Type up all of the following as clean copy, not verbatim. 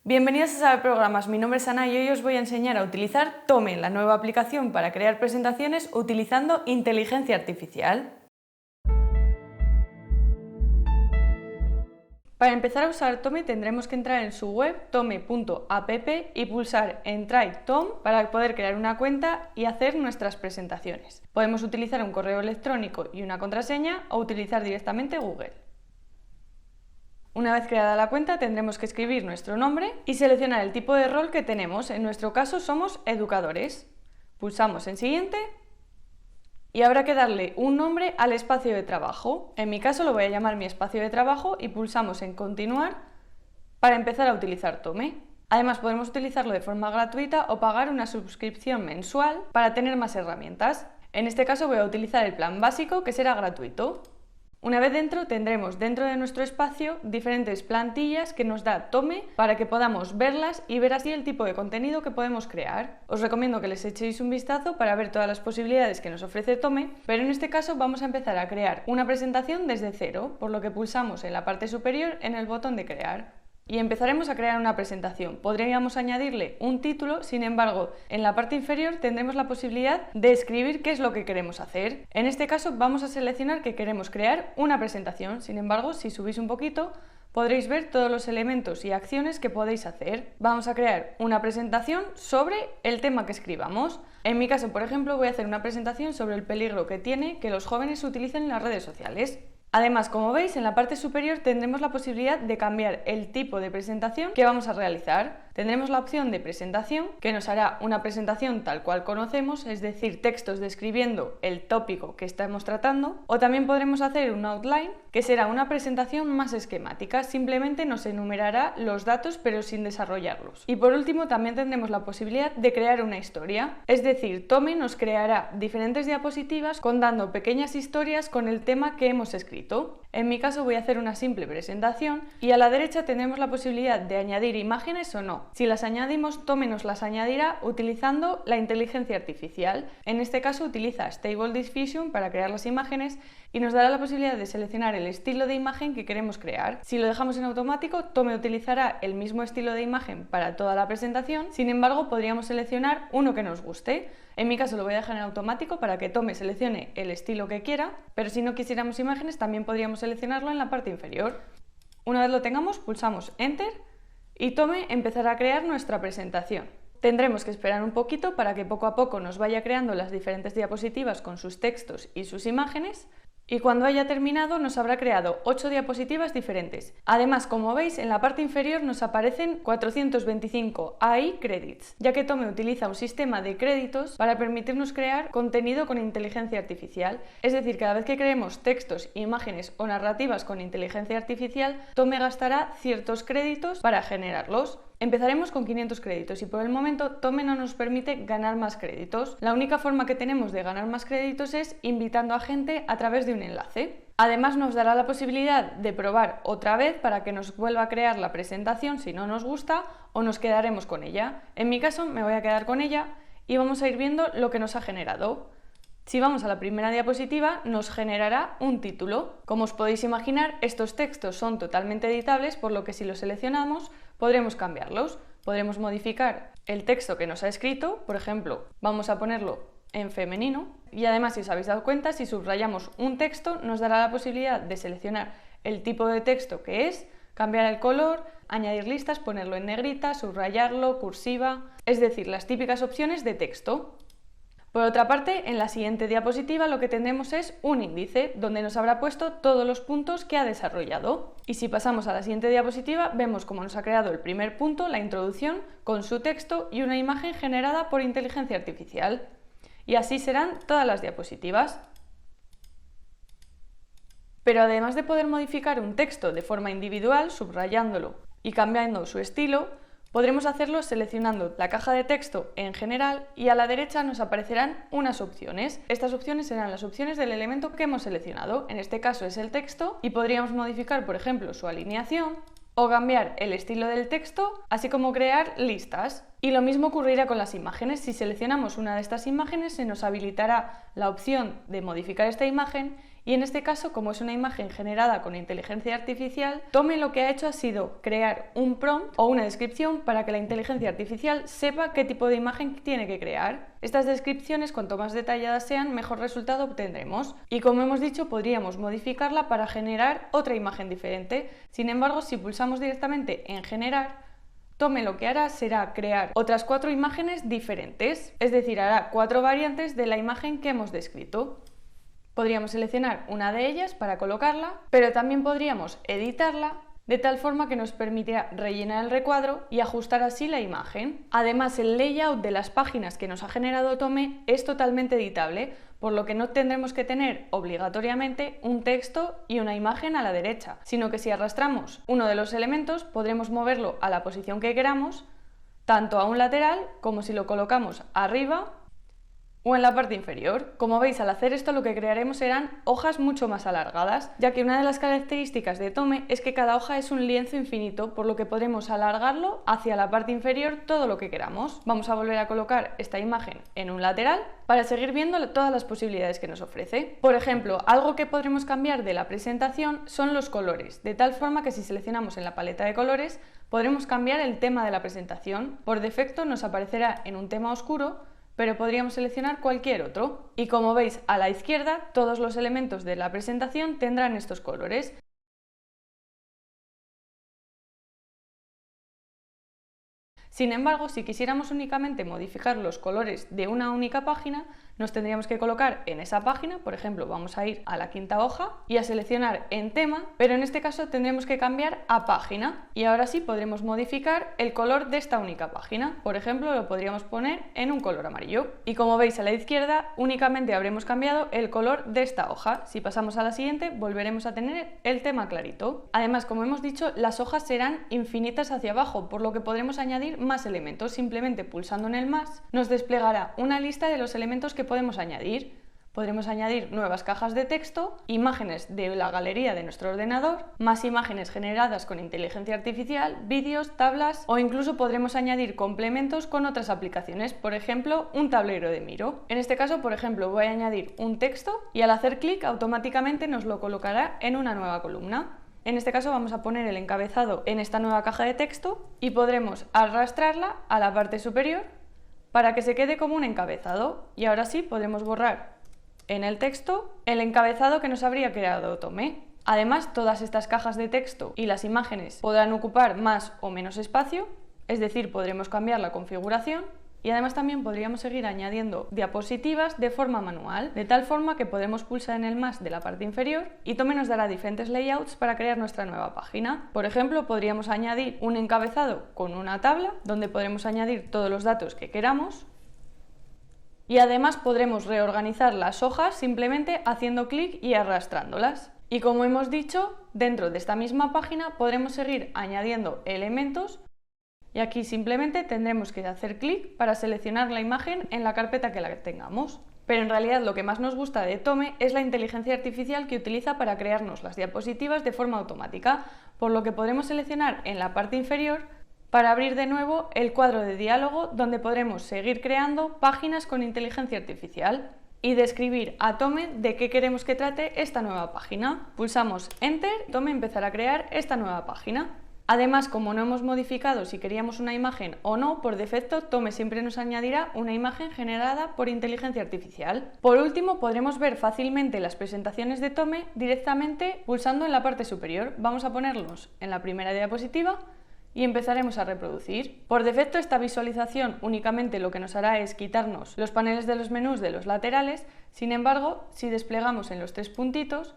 Bienvenidos a Saber Programas, mi nombre es Ana y hoy os voy a enseñar a utilizar Tome, la nueva aplicación para crear presentaciones utilizando inteligencia artificial. Para empezar a usar Tome tendremos que entrar en su web tome.app y pulsar en Try Tome para poder crear una cuenta y hacer nuestras presentaciones. Podemos utilizar un correo electrónico y una contraseña o utilizar directamente Google. Una vez creada la cuenta tendremos que escribir nuestro nombre y seleccionar el tipo de rol que tenemos. En nuestro caso somos educadores. Pulsamos en Siguiente y habrá que darle un nombre al espacio de trabajo. En mi caso lo voy a llamar mi espacio de trabajo y pulsamos en Continuar para empezar a utilizar Tome. Además podremos utilizarlo de forma gratuita o pagar una suscripción mensual para tener más herramientas. En este caso voy a utilizar el plan básico, que será gratuito. Una vez dentro tendremos dentro de nuestro espacio diferentes plantillas que nos da Tome para que podamos verlas y ver así el tipo de contenido que podemos crear. Os recomiendo que les echéis un vistazo para ver todas las posibilidades que nos ofrece Tome, pero en este caso vamos a empezar a crear una presentación desde cero, por lo que pulsamos en la parte superior en el botón de crear. Y empezaremos a crear una presentación. Podríamos añadirle un título, sin embargo, en la parte inferior tendremos la posibilidad de escribir qué es lo que queremos hacer. En este caso vamos a seleccionar que queremos crear una presentación, sin embargo, si subís un poquito, podréis ver todos los elementos y acciones que podéis hacer. Vamos a crear una presentación sobre el tema que escribamos. En mi caso, por ejemplo, voy a hacer una presentación sobre el peligro que tiene que los jóvenes utilicen las redes sociales. Además, como veis, en la parte superior tendremos la posibilidad de cambiar el tipo de presentación que vamos a realizar. Tendremos la opción de presentación, que nos hará una presentación tal cual conocemos, es decir, textos describiendo el tópico que estamos tratando, o también podremos hacer un outline, que será una presentación más esquemática, simplemente nos enumerará los datos pero sin desarrollarlos. Y por último, también tendremos la posibilidad de crear una historia, es decir, Tome nos creará diferentes diapositivas contando pequeñas historias con el tema que hemos escrito. En mi caso voy a hacer una simple presentación y a la derecha tendremos la posibilidad de añadir imágenes o no. Si las añadimos, Tome nos las añadirá utilizando la inteligencia artificial. En este caso utiliza Stable Diffusion para crear las imágenes y nos dará la posibilidad de seleccionar el estilo de imagen que queremos crear. Si lo dejamos en automático, Tome utilizará el mismo estilo de imagen para toda la presentación, sin embargo podríamos seleccionar uno que nos guste. En mi caso lo voy a dejar en automático para que Tome seleccione el estilo que quiera, pero si no quisiéramos imágenes también podríamos seleccionarlo en la parte inferior. Una vez lo tengamos, pulsamos Enter y Tome empezará a crear nuestra presentación. Tendremos que esperar un poquito para que poco a poco nos vaya creando las diferentes diapositivas con sus textos y sus imágenes. Y cuando haya terminado nos habrá creado 8 diapositivas diferentes. Además, como veis, en la parte inferior nos aparecen 425 AI Credits, ya que Tome utiliza un sistema de créditos para permitirnos crear contenido con inteligencia artificial. Es decir, cada vez que creemos textos, imágenes o narrativas con inteligencia artificial, Tome gastará ciertos créditos para generarlos. Empezaremos con 500 créditos y por el momento Tome no nos permite ganar más créditos. La única forma que tenemos de ganar más créditos es invitando a gente a través de un enlace. Además nos dará la posibilidad de probar otra vez para que nos vuelva a crear la presentación si no nos gusta o nos quedaremos con ella. En mi caso me voy a quedar con ella y vamos a ir viendo lo que nos ha generado. Si vamos a la primera diapositiva, nos generará un título. Como os podéis imaginar, estos textos son totalmente editables, por lo que si los seleccionamos, podremos cambiarlos. Podremos modificar el texto que nos ha escrito, por ejemplo, vamos a ponerlo en femenino. Y además, si os habéis dado cuenta, si subrayamos un texto, nos dará la posibilidad de seleccionar el tipo de texto que es, cambiar el color, añadir listas, ponerlo en negrita, subrayarlo, cursiva, es decir, las típicas opciones de texto. Por otra parte, en la siguiente diapositiva lo que tendremos es un índice donde nos habrá puesto todos los puntos que ha desarrollado. Y si pasamos a la siguiente diapositiva, vemos cómo nos ha creado el primer punto, la introducción, con su texto y una imagen generada por inteligencia artificial. Y así serán todas las diapositivas. Pero además de poder modificar un texto de forma individual, subrayándolo y cambiando su estilo, podremos hacerlo seleccionando la caja de texto en general y a la derecha nos aparecerán unas opciones. Estas opciones serán las opciones del elemento que hemos seleccionado, en este caso es el texto, y podríamos modificar, por ejemplo, su alineación o cambiar el estilo del texto, así como crear listas. Y lo mismo ocurrirá con las imágenes. Si seleccionamos una de estas imágenes, se nos habilitará la opción de modificar esta imagen Y en este caso, como es una imagen generada con inteligencia artificial, Tome lo que ha hecho ha sido crear un prompt o una descripción para que la inteligencia artificial sepa qué tipo de imagen tiene que crear. Estas descripciones, cuanto más detalladas sean, mejor resultado obtendremos. Y como hemos dicho, podríamos modificarla para generar otra imagen diferente. Sin embargo, si pulsamos directamente en generar, Tome lo que hará será crear otras 4 imágenes diferentes, es decir, hará 4 variantes de la imagen que hemos descrito. Podríamos seleccionar una de ellas para colocarla, pero también podríamos editarla de tal forma que nos permitirá rellenar el recuadro y ajustar así la imagen. Además, el layout de las páginas que nos ha generado Tome es totalmente editable, por lo que no tendremos que tener obligatoriamente un texto y una imagen a la derecha, sino que si arrastramos uno de los elementos podremos moverlo a la posición que queramos, tanto a un lateral como si lo colocamos arriba o en la parte inferior. Como veis, al hacer esto lo que crearemos serán hojas mucho más alargadas, ya que una de las características de Tome es que cada hoja es un lienzo infinito, por lo que podremos alargarlo hacia la parte inferior todo lo que queramos. Vamos a volver a colocar esta imagen en un lateral para seguir viendo todas las posibilidades que nos ofrece. Por ejemplo, algo que podremos cambiar de la presentación son los colores, de tal forma que si seleccionamos en la paleta de colores podremos cambiar el tema de la presentación. Por defecto nos aparecerá en un tema oscuro, pero podríamos seleccionar cualquier otro. Y como veis a la izquierda, todos los elementos de la presentación tendrán estos colores. Sin embargo, si quisiéramos únicamente modificar los colores de una única página, nos tendríamos que colocar en esa página. Por ejemplo, vamos a ir a la quinta hoja y a seleccionar en tema, pero en este caso tendremos que cambiar a página y ahora sí podremos modificar el color de esta única página. Por ejemplo, lo podríamos poner en un color amarillo. Y como veis a la izquierda, únicamente habremos cambiado el color de esta hoja. Si pasamos a la siguiente, volveremos a tener el tema clarito. Además, como hemos dicho, las hojas serán infinitas hacia abajo, por lo que podremos añadir más elementos. Simplemente pulsando en el más nos desplegará una lista de los elementos que podemos añadir. Podremos añadir nuevas cajas de texto, imágenes de la galería de nuestro ordenador, más imágenes generadas con inteligencia artificial, vídeos, tablas o incluso podremos añadir complementos con otras aplicaciones, por ejemplo, un tablero de Miro. En este caso, por ejemplo, voy a añadir un texto y al hacer clic automáticamente nos lo colocará en una nueva columna. En este caso vamos a poner el encabezado en esta nueva caja de texto y podremos arrastrarla a la parte superior para que se quede como un encabezado. Y ahora sí podremos borrar en el texto el encabezado que nos habría creado Tome. Además, todas estas cajas de texto y las imágenes podrán ocupar más o menos espacio, es decir, podremos cambiar la configuración. Y además también podríamos seguir añadiendo diapositivas de forma manual, de tal forma que podemos pulsar en el más de la parte inferior y Tome nos dará diferentes layouts para crear nuestra nueva página. Por ejemplo, podríamos añadir un encabezado con una tabla donde podremos añadir todos los datos que queramos y además podremos reorganizar las hojas simplemente haciendo clic y arrastrándolas. Y como hemos dicho, dentro de esta misma página podremos seguir añadiendo elementos. Y aquí simplemente tendremos que hacer clic para seleccionar la imagen en la carpeta que la tengamos. Pero en realidad lo que más nos gusta de Tome es la inteligencia artificial que utiliza para crearnos las diapositivas de forma automática, por lo que podremos seleccionar en la parte inferior para abrir de nuevo el cuadro de diálogo donde podremos seguir creando páginas con inteligencia artificial y describir a Tome de qué queremos que trate esta nueva página. Pulsamos Enter, Tome empezará a crear esta nueva página. Además, como no hemos modificado si queríamos una imagen o no, por defecto Tome siempre nos añadirá una imagen generada por inteligencia artificial. Por último, podremos ver fácilmente las presentaciones de Tome directamente pulsando en la parte superior. Vamos a ponerlos en la primera diapositiva y empezaremos a reproducir. Por defecto, esta visualización únicamente lo que nos hará es quitarnos los paneles de los menús de los laterales. Sin embargo, si desplegamos en los 3 puntitos,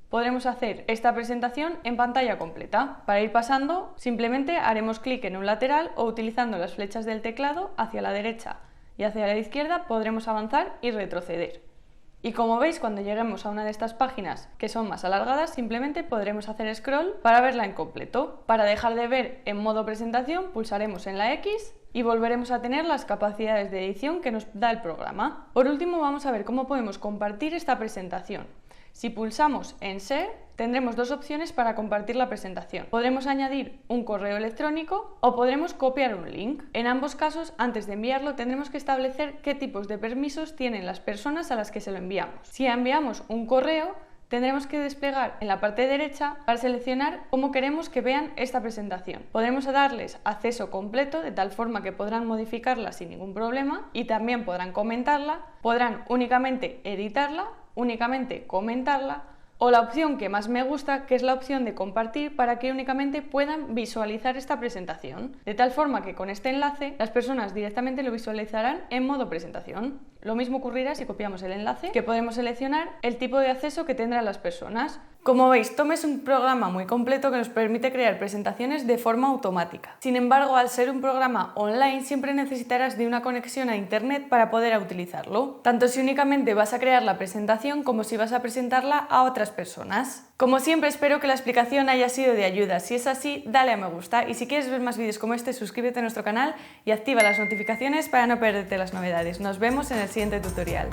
podremos hacer esta presentación en pantalla completa. Para ir pasando, simplemente haremos clic en un lateral o utilizando las flechas del teclado hacia la derecha y hacia la izquierda podremos avanzar y retroceder. Y como veis, cuando lleguemos a una de estas páginas que son más alargadas, simplemente podremos hacer scroll para verla en completo. Para dejar de ver en modo presentación, pulsaremos en la X y volveremos a tener las capacidades de edición que nos da el programa. Por último, vamos a ver cómo podemos compartir esta presentación. Si pulsamos en Share, tendremos 2 opciones para compartir la presentación. Podremos añadir un correo electrónico o podremos copiar un link. En ambos casos, antes de enviarlo, tendremos que establecer qué tipos de permisos tienen las personas a las que se lo enviamos. Si enviamos un correo, tendremos que desplegar en la parte derecha para seleccionar cómo queremos que vean esta presentación. Podremos darles acceso completo de tal forma que podrán modificarla sin ningún problema y también podrán comentarla, podrán únicamente editarla, únicamente comentarla, o la opción que más me gusta, que es la opción de compartir para que únicamente puedan visualizar esta presentación, de tal forma que con este enlace las personas directamente lo visualizarán en modo presentación. Lo mismo ocurrirá si copiamos el enlace, que podremos seleccionar el tipo de acceso que tendrán las personas. Como veis, Tom es un programa muy completo que nos permite crear presentaciones de forma automática. Sin embargo, al ser un programa online, siempre necesitarás de una conexión a internet para poder utilizarlo, tanto si únicamente vas a crear la presentación como si vas a presentarla a otras personas. Como siempre, espero que la explicación haya sido de ayuda. Si es así, dale a me gusta y si quieres ver más vídeos como este, suscríbete a nuestro canal y activa las notificaciones para no perderte las novedades. Nos vemos en el siguiente tutorial.